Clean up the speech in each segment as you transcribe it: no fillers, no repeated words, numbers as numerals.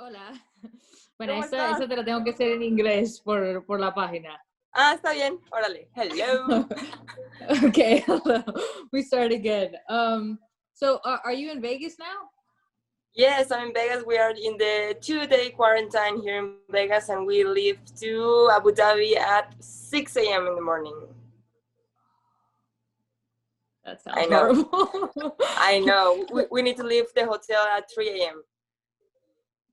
Hola. Bueno, ¿Cómo esa estás? te la tengo que hacer en inglés por la página. Ah, está bien. Órale. Hello. Okay, hello. We start again. So are you in Vegas now? Yes, I'm in Vegas. We are in the 2-day quarantine here in Vegas, and we leave to Abu Dhabi at 6 a.m. in the morning. That I sounds know. horrible. I know. We need to leave the hotel at 3 a.m.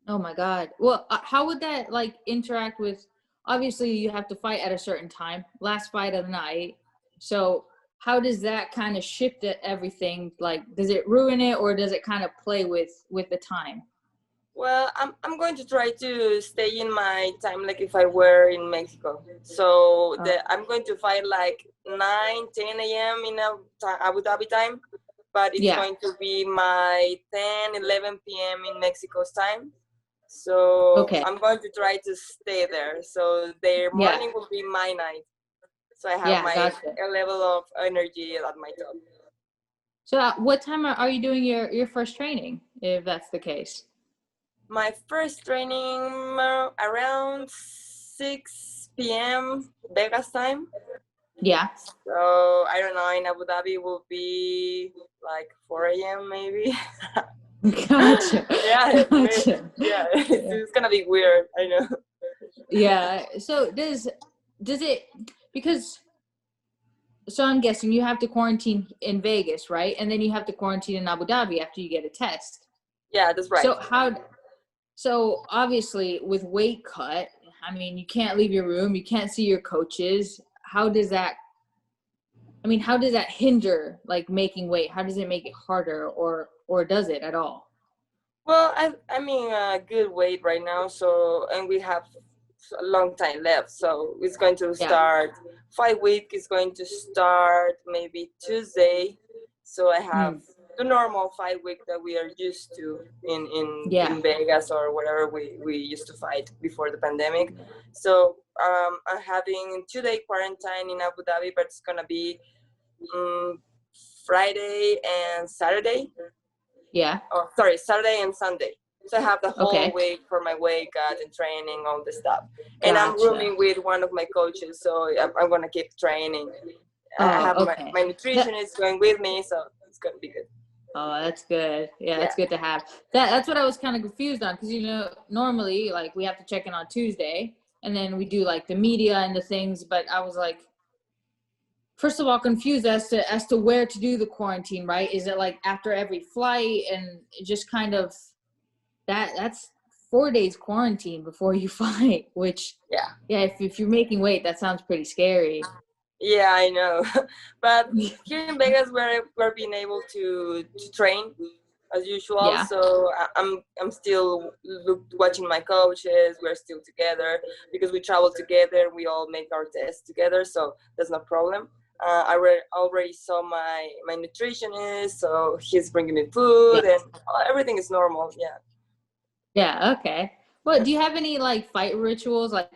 Oh my God. Well, how would that like interact with, obviously you have to fight at a certain time, last fight of the night. So how does that kind of shift everything? Like, does it ruin it or does it kind of play with the time? Well, I'm going to try to stay in my time like if I were in Mexico. So I'm going to fight like 9, 10 a.m. in Abu Dhabi time, but it's Yeah. going to be my 10, 11 p.m. in Mexico's time. So Okay. I'm going to try to stay there. So their Yeah. morning will be my night. So I have Yeah. my Gotcha. level of energy at my top. So what time are you doing your first training, if that's the case? My first training around 6 p.m. Vegas time. Yeah. So I don't know, in Abu Dhabi will be like 4 a.m. maybe. Gotcha. Yeah, Gotcha. yeah, it's gonna be weird. I know. Yeah. So does it, because, so I'm guessing you have to quarantine in Vegas, right? And then you have to quarantine in Abu Dhabi after you get a test. Yeah, that's right. So obviously with weight cut, I mean, you can't leave your room, you can't see your coaches. How does that hinder like making weight? How does it make it harder, or does it at all? Well, I'm in a good weight right now, so, and we have a long time left, so it's going to start. 5 week is going to start maybe Tuesday, so I have the normal 5 week that we are used to in Vegas or whatever we used to fight before the pandemic. So I'm having 2-day quarantine in Abu Dhabi, but it's gonna be Friday and Saturday. Yeah. Oh, sorry, Saturday and Sunday. So I have the whole week for my weight cut and training, all this stuff. And Gotcha. I'm rooming with one of my coaches, so I'm gonna keep training. I have my nutritionist going with me, so it's gonna be good. Oh, that's good. Yeah, that's good to have. That's what I was kind of confused on, because normally like we have to check in on Tuesday, and then we do like the media and the things. But I was like, first of all, confused as to where to do the quarantine. Right? Is it like after every flight, and just kind of that's 4 days quarantine before you fly? Which if you're making weight, that sounds pretty scary. Yeah, I know. But here in Vegas, we're being able to train as usual. Yeah. So I'm still watching my coaches. We're still together because we travel together. We all make our tests together, so that's no problem. I already saw my nutritionist, so he's bringing me food, and everything is normal. Yeah. Yeah. Okay. Well, do you have any like fight rituals, like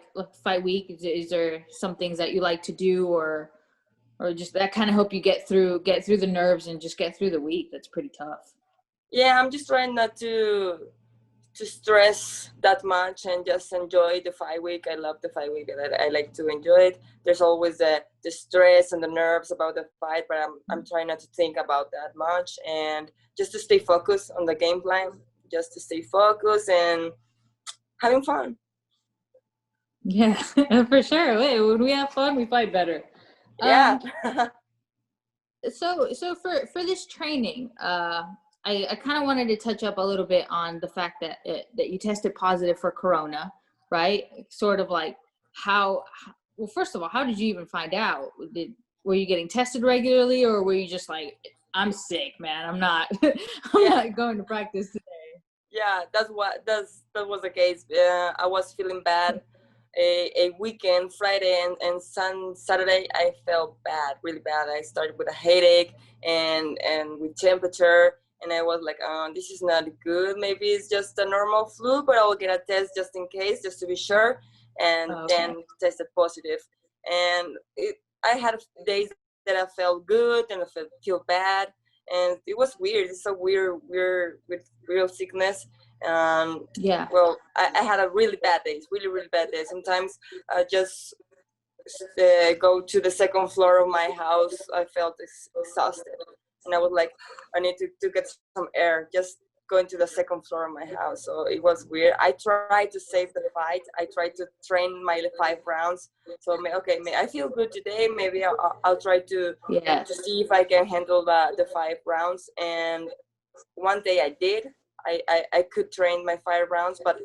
fight week? Is there some things that you like to do, or just that kind of help you get through the nerves and just get through the week? That's pretty tough. Yeah, I'm just trying not to stress that much and just enjoy the fight week. I love the fight week. I like to enjoy it. There's always the stress and the nerves about the fight, but I'm trying not to think about that much and just to stay focused on the game plan, just to stay focused and having fun. Yeah, for sure. Wait, when we have fun, we fight better. Yeah. So for this training, I kind of wanted to touch up a little bit on the fact that you tested positive for corona, right? Sort of like well, first of all, how did you even find out? Were you getting tested regularly, or were you just like, I'm sick, man, I'm not not going to practice today? Yeah, that was the case. I was feeling bad. A weekend, Friday and Saturday, I felt bad, really bad. I started with a headache and with temperature, and I was like, this is not good. Maybe it's just a normal flu, but I will get a test just in case, just to be sure. And then tested positive. And I had days that I felt good and I feel bad, and it was weird. It's so weird with real sickness. Yeah. Well, I had a really bad days, really bad days. Sometimes I just go to the second floor of my house. I felt exhausted, and I was like, I need to get some air. Just going to the second floor of my house. So it was weird. I tried to save the fight. I tried to train my 5 rounds. So I feel good today. Maybe I'll try to see if I can handle the 5 rounds. And one day I did. I could train my 5 rounds, but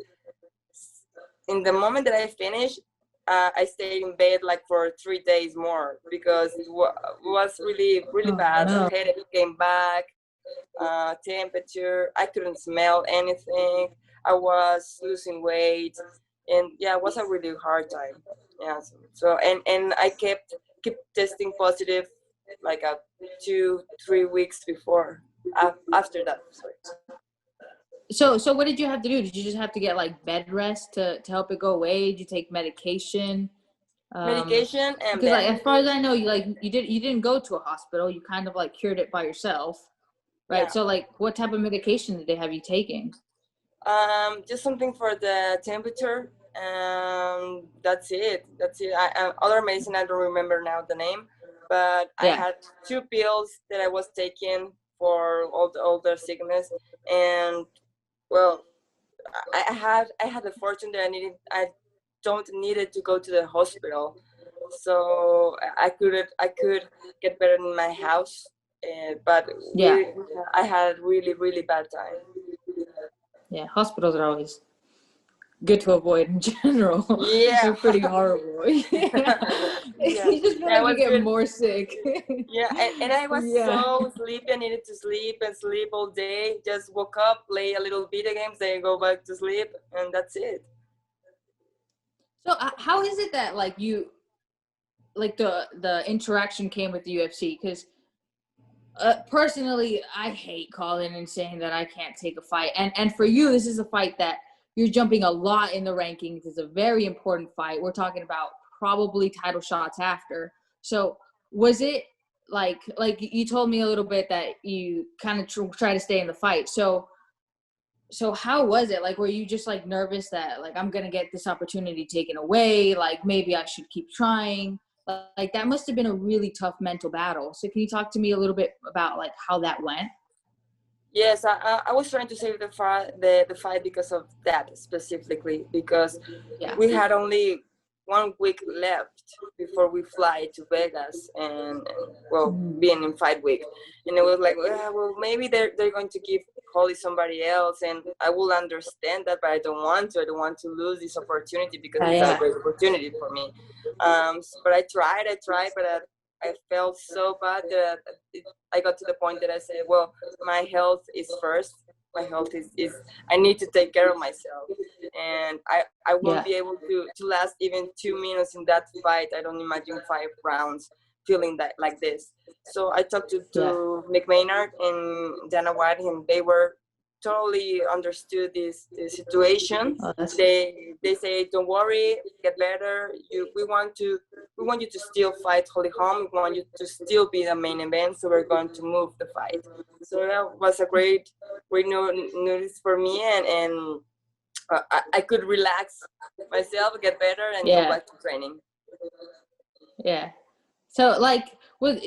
in the moment that I finished, I stayed in bed like for 3 days more because it was really bad. No. Headache came back, temperature. I couldn't smell anything. I was losing weight, and yeah, it was a really hard time. Yeah. So and I kept testing positive, like 2-3 weeks before. After that, sorry. So what did you have to do? Did you just have to get like bed rest to help it go away? Did you take medication? Medication and because like bed. as far as I know, you didn't go to a hospital. You kind of like cured it by yourself, right? Yeah. So like, what type of medication did they have you taking? Just something for the temperature. That's it. Other medicine, I don't remember now the name, but I had 2 pills that I was taking for all the sickness, and well, I had the fortune that I don't needed to go to the hospital, so I could get better in my house, but I had really bad time. Yeah, hospitals are always good to avoid in general. Yeah. They're pretty horrible. Yeah. Yeah. You just feel like you get more sick. Yeah, and I was so sleepy. I needed to sleep and sleep all day. Just woke up, play a little video games, then go back to sleep, and that's it. So how is it that like you like the interaction came with the UFC? Because personally, I hate calling and saying that I can't take a fight. And for you, this is a fight that you're jumping a lot in the rankings. It's a very important fight. We're talking about probably title shots after. So was it like you told me a little bit that you kind of try to stay in the fight. So how was it? Like, were you just like nervous that like I'm gonna get this opportunity taken away? Like maybe I should keep trying. Like that must have been a really tough mental battle. So can you talk to me a little bit about like how that went? Yes, I was trying to save the fight because of that specifically, because we had only 1 week left before we fly to Vegas, and well, being in fight week, and it was like, well, maybe they're going to give Holly somebody else, and I will understand that, but I don't want to. I don't want to lose this opportunity because it's a great opportunity for me. But I tried, but I felt so bad that I got to the point that I said, well, my health is first. My health is I need to take care of myself, and I won't be able to last even 2 minutes in that fight. I don't imagine 5 rounds feeling that like this. So I talked to Nick Maynard and Dana White, and they were totally understood this situation. They say, don't worry, get better. We want you to still fight Holly Holm. We want you to still be the main event, so we're going to move the fight. So that was a great news for me, and I could relax myself, get better, and go back to training. Yeah. So like,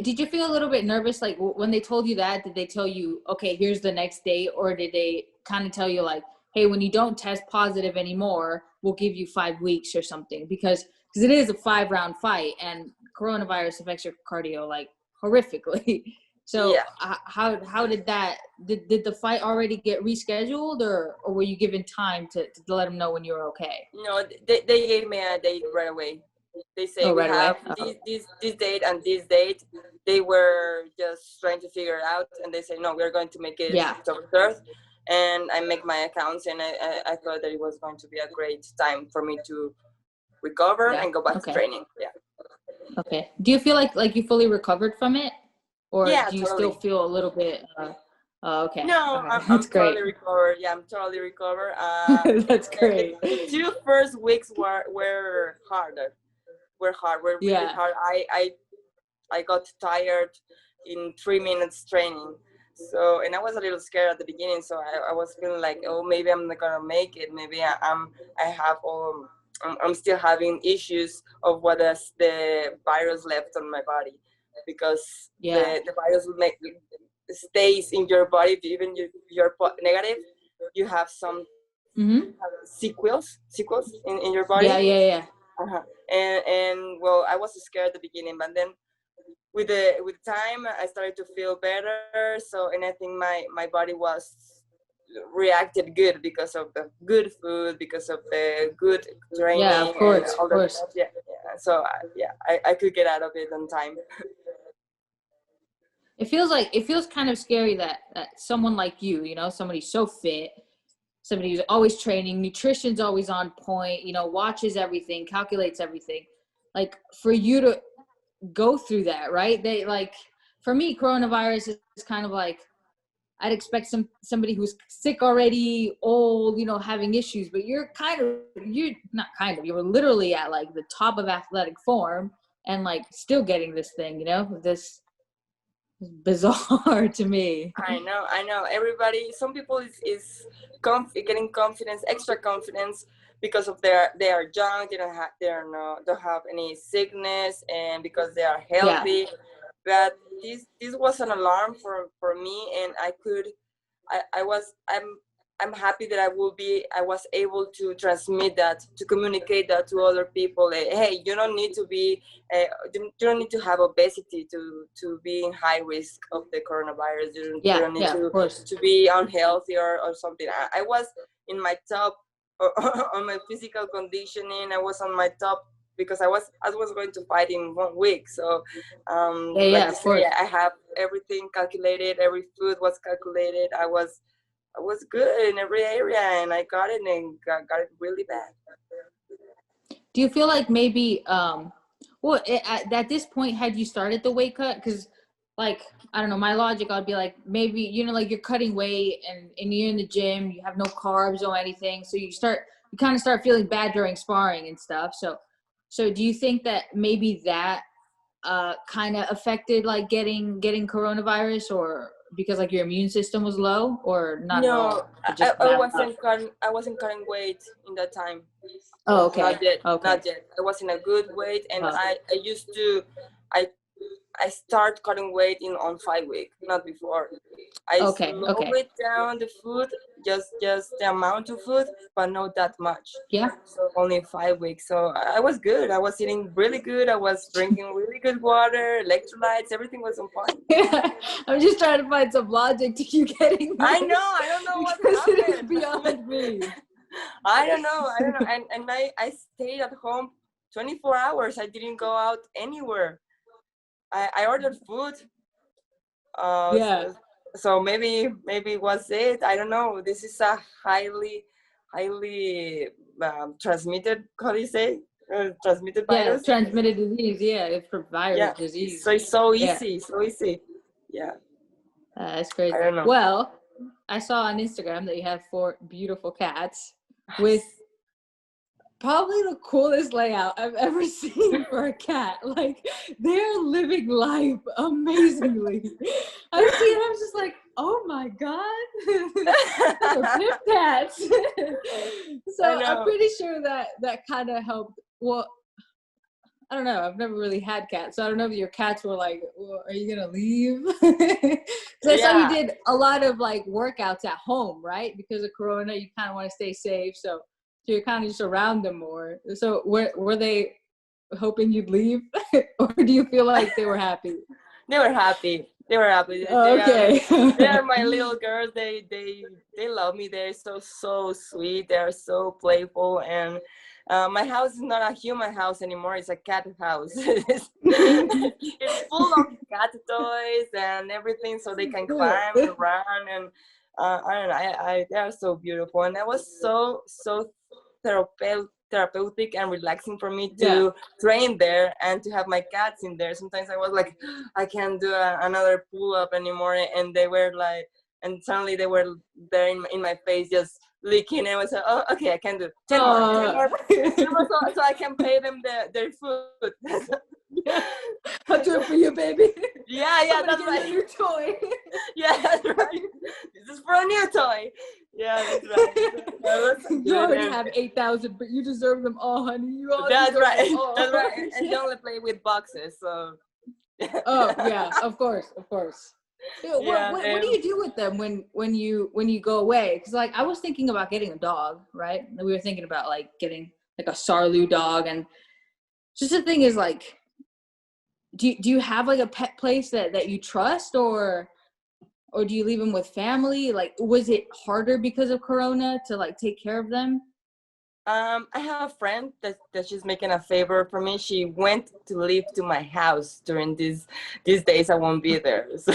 did you feel a little bit nervous? Like when they told you that, did they tell you, okay, here's the next date? Or did they kind of tell you like, hey, when you don't test positive anymore, we'll give you 5 weeks or something? Because it is a 5-round fight, and coronavirus affects your cardio like horrifically. So how did the fight already get rescheduled, or were you given time to let them know when you were okay? No, they gave me a date right away. They say we have this date and this date. They were just trying to figure it out, and they say, no, we're going to make it October 3rd. And I make my accounts, and I thought that it was going to be a great time for me to recover and go back to training. Okay. Do you feel like you fully recovered from it, or do you still feel a little bit? Okay. No, That's I'm great. totally recovered. Yeah, I'm totally recovered. That's great. The 2 first weeks were harder. Were really hard. I got tired in 3 minutes training. So, and I was a little scared at the beginning. So I was feeling like, oh, maybe I'm not gonna make it. Maybe I have all. I'm still having issues of what is the virus left on my body, because the virus will make stays in your body. Even if you're negative, you have some sequels in your body. Uh-huh. And well, I was scared at the beginning, but then with time I started to feel better. So, and I think my body was reacted good because of the good food, because of the good training, of course, and all that stuff. So I could get out of it on time. It feels kind of scary that someone like you know, somebody so fit, somebody who's always training, nutrition's always on point, you know, watches everything, calculates everything, like for you to go through that, right? They like, for me, coronavirus is kind of like, I'd expect somebody who's sick already, old, you know, having issues, but you're you were literally at like the top of athletic form and like still getting this thing, you know, this is bizarre to me. I know. Everybody, some people is getting confidence, extra confidence, because of they are young, don't have any sickness, and because they are healthy. But this was an alarm for me, and I'm happy that I was able to transmit that, to communicate that to other people. Hey, you don't need to be, you don't need to have obesity to be in high risk of the coronavirus. You don't need to be unhealthy or something. I was in my top on my physical conditioning. I was on my top because I was going to fight in 1 week. So, like you say, I have everything calculated. Every food was calculated. I was good in every area, and I got it and got it really bad. Do you feel like maybe, at this point, had you started the weight cut? Because, like, I don't know, my logic, I'd be like, maybe, you know, like you're cutting weight and you're in the gym, you have no carbs or anything. So you kind of start feeling bad during sparring and stuff. So do you think that maybe that kind of affected like getting coronavirus, or because like your immune system was low, or not at all? I wasn't cutting weight in that time. Oh, okay. Not yet. I was in a good weight, and I used to I start cutting weight on 5 weeks, not before. I slow it down the food, just the amount of food, but not that much. So only 5 weeks. So I was good. I was eating really good. I was drinking really good water, electrolytes. Everything was on point. I'm just trying to find some logic to keep getting. I know. I don't know what happened. It is beyond me. I don't know. And I stayed at home 24 hours. I didn't go out anywhere. I ordered food. So maybe it was it. I don't know. This is a highly transmitted. How do you say? Transmitted virus. Transmitted disease. It's for virus disease. So it's so easy. So easy. Yeah. That's crazy. I don't know. Well, I saw on Instagram that you have 4 beautiful cats with probably the coolest layout I've ever seen for a cat. Like, they're living life amazingly. I see it, I was just like, oh my God. They're pit cats. So I'm pretty sure that kind of helped. Well, I don't know. I've never really had cats, so I don't know if your cats were like, well, are you gonna leave? So I saw you did a lot of like workouts at home, right? Because of Corona, you kind of want to stay safe, so you're kind of just around them more. So were they hoping you'd leave, or do you feel like they were happy? They were happy. Okay. They are my little girls. They love me. They're so sweet. They're so playful, and my house is not a human house anymore. It's a cat house. It's full of cat toys and everything, so they can climb and run. And I don't know. They are so beautiful, and that was so therapeutic and relaxing for me to train there and to have my cats in there. Sometimes I was like, I can't do another pull-up anymore, and they were like, and suddenly they were there in my face just licking, and I was like, oh, okay, I can do 10 more. So I can pay them their food. I'll do it for you, baby. Yeah, I'm that's gonna get a new right. toy. Yeah, that's right. This is for a new toy. Yeah, that's right. Yeah, that's You good. already have 8,000, but you deserve them all, honey. You all That's deserve them right. all. That's right. And you only play with boxes, so. Oh yeah, of course. Yeah, Yeah. what do you do with them when you go away? Because like I was thinking about getting a dog, right? We were thinking about like getting like a Sarlu dog, and just the thing is like, do you have like a pet place that you trust, or do you leave them with family? Like, was it harder because of Corona to like take care of them? I have a friend that she's making a favor for me. She went to live to my house during these days I won't be there. So,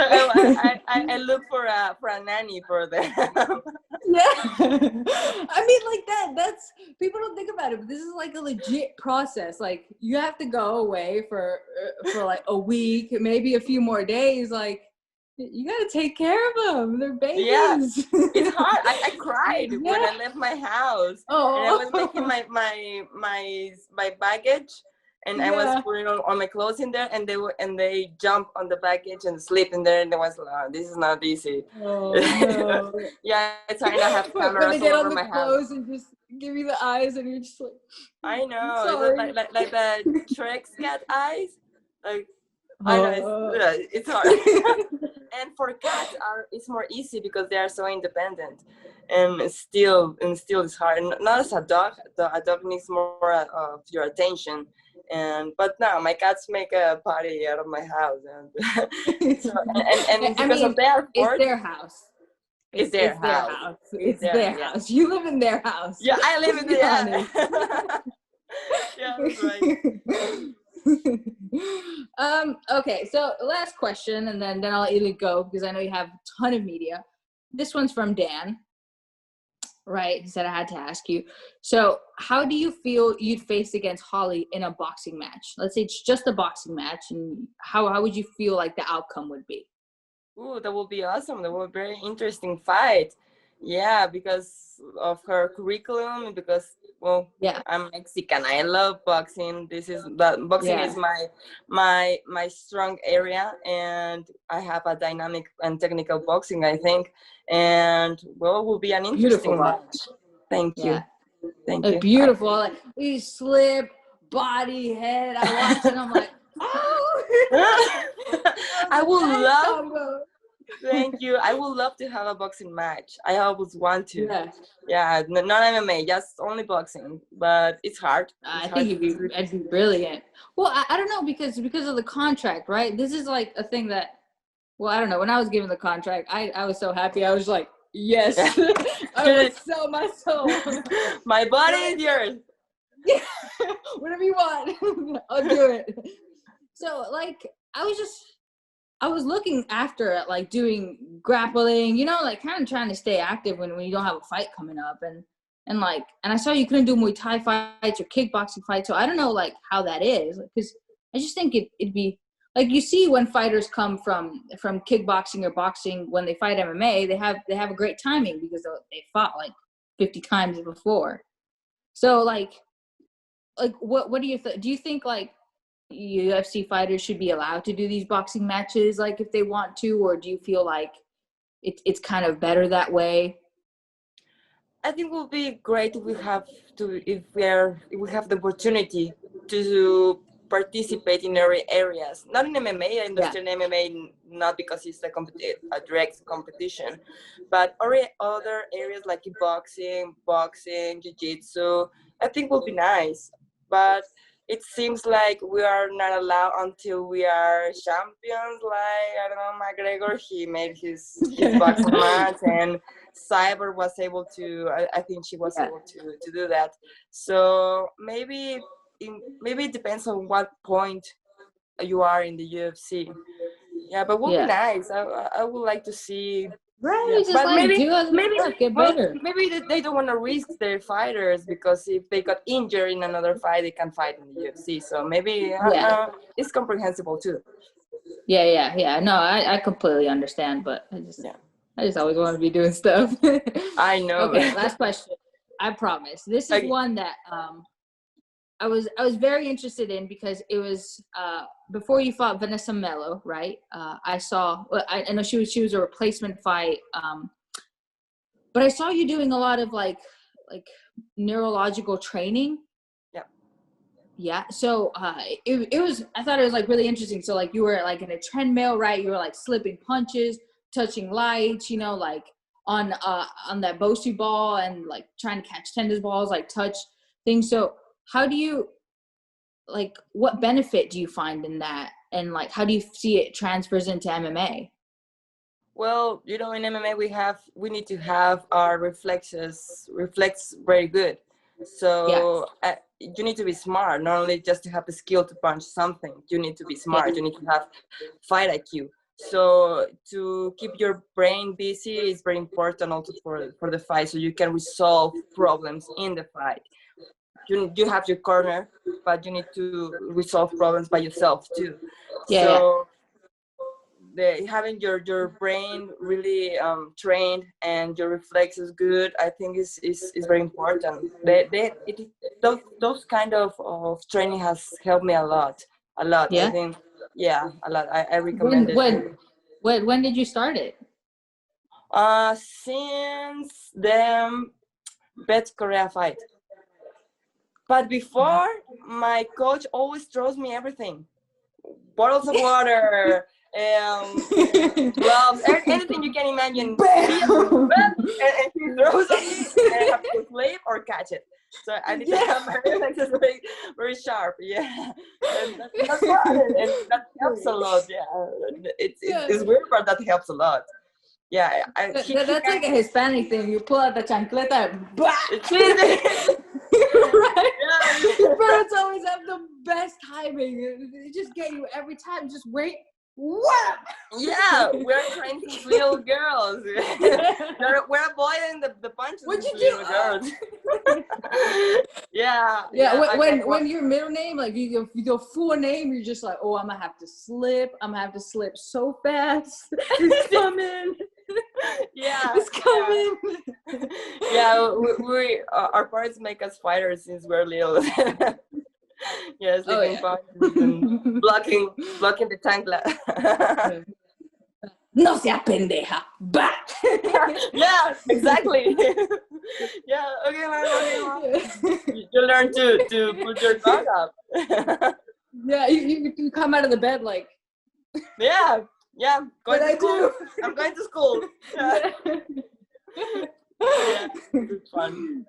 I look for a nanny for them. Yeah. I mean, like that's people don't think about it, but this is like a legit process. Like you have to go away for like a week, maybe a few more days. Like you got to take care of them. They're Yeah, babies. it's hard. I cried when Yeah. I left my house, and I Oh. was making my baggage, and I was Yeah. putting on my clothes in there, and they jump on the baggage and sleep in there, and I was like, this is not easy. Oh no. Yeah, it's hard. I have When they cameras get all on over the my house. clothes and just give you the eyes, and you're just like, I I'm know, it's sorry. like the Shrek's cat eyes. Like I know Oh. it's hard. And for cats, it's more easy because they are so independent, and still it's hard. Not as a dog. A dog needs more of your attention. But no, my cats make a party out of my house, and so and I because of mean, their it's sport, their house. it's It's their their house. house. It's It's their their house. You live in their house. Yeah, I live in the Honey. Yeah, that's right. Okay, so last question, and then I'll let you go because I know you have a ton of media. This one's from Dan, right? He said I had to ask you. So how do you feel you'd face against Holly in a boxing match? Let's say it's just a boxing match, and how would you feel like the outcome would be? Ooh, that will be awesome. That will be a very interesting fight. Yeah, because of her curriculum, because well, Yeah. I'm Mexican. I love boxing. Boxing Yeah. is my strong area, and I have a dynamic and technical boxing, I think. And well, it will be an Beautiful interesting box. match. Thank Yeah. you. Thank you. Beautiful. Like we slip, body, head. I watch it. I'm like, oh. I would Nice love. combo. Thank you. I would love to have a boxing match. I always want to. Yeah. Yeah, not MMA, just only boxing. But it's hard. It's I hard think to do. it'd be brilliant. Well, I don't know because of the contract, right? This is like a thing that. Well, I don't know. When I was given the contract, I was so happy. I was like, yes, I would sell my soul. My body is yours. Yeah, whatever you want, I'll do it. So, like, I was looking after it, like doing grappling, like kind of trying to stay active when you don't have a fight coming up, and I saw you couldn't do Muay Thai fights or kickboxing fights, so I don't know like how that is, because I just think it'd be like you see when fighters come from kickboxing or boxing when they fight MMA, they have a great timing because they fought like 50 times before. So like what do you do you think like UFC fighters should be allowed to do these boxing matches like if they want to, or do you feel like it's kind of better that way? I think it would be great if we have the opportunity to participate in areas. Not in MMA. I understand MMA not because it's a direct competition, but other areas like boxing, jiu-jitsu. I think would be nice, but it seems like we are not allowed until we are champions. Like I don't know, McGregor, he made his boxing match, and Cyber was able to. I think she was able to do that. So maybe it depends on what point you are in the UFC. Yeah, but would be nice. I would like to see. Right, Yeah. just But like do other stuff, get better. maybe they don't want to risk their fighters because if they got injured in another fight, they can fight in the UFC. So maybe it's comprehensible too. Yeah. No, I completely understand, but I just always want to be doing stuff. I know. Okay, last question. I promise. This is one that I was very interested in, because it was before you fought Vanessa Mello, right? I saw, I know she was a replacement fight, but I saw you doing a lot of like neurological training. Yeah. So it was, I thought it was like really interesting. So like you were like in a treadmill, right? You were like slipping punches, touching lights, you know, like on that Bosu ball, and like trying to catch tennis balls, like touch things. So how do you, like, what benefit do you find in that? And like, how do you see it transfers into MMA? Well, you know, in MMA we need to have our reflex very good. So you need to be smart, not only just to have the skill to punch something. You need to be smart. You need to have fight IQ. So to keep your brain busy is very important also for the fight, so you can resolve problems in the fight. You have your corner, but you need to resolve problems by yourself too. So having your brain really trained and your reflexes good, I think is very important. Those kind of training has helped me a lot. I think, a lot. I recommend it. When did you start it? Since the Best Korea fight. But before, my coach always throws me everything. Bottles of water, gloves, anything you can imagine. And he throws at me, and I have to flip or catch it. So I need to have my reflexes very, very sharp. Yeah, and that's fun, and that helps a lot. Yeah, it's weird, but that helps a lot. Yeah, that's like a Hispanic thing. You pull out the chancleta and bah! Right? Yeah. But it's always have the best timing. They just get you every time. Just wait. What? Yeah, we're trying to be little girls. We're avoiding the punches. What'd you do? Girls. Yeah. When your middle name, like your full name, you're just like, oh, I'm gonna have to slip. I'm gonna have to slip so fast. It's coming. It's coming. We our parents make us fighters since we're little. Sleeping punches and blocking the chancla. No sea pendeja. Bah! Yeah, exactly. Okay, man. You learn to put your guard up. You come out of the bed like. Yeah. Going to school. I'm going to school. It's fun.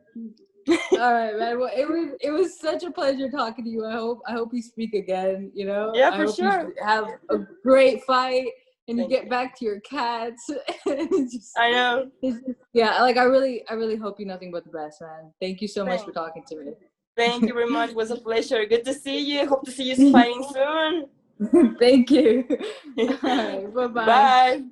All right, man. Well, it was such a pleasure talking to you. I hope we speak again. You know. Yeah, I for hope sure. You have a great fight, and you get back to your cats. I know. Like I really hope you nothing but the best, man. Thank you so much for talking to me. Thank you very much. It was a pleasure. Good to see you. Hope to see you fighting soon. Thank you. All right, bye-bye. Bye.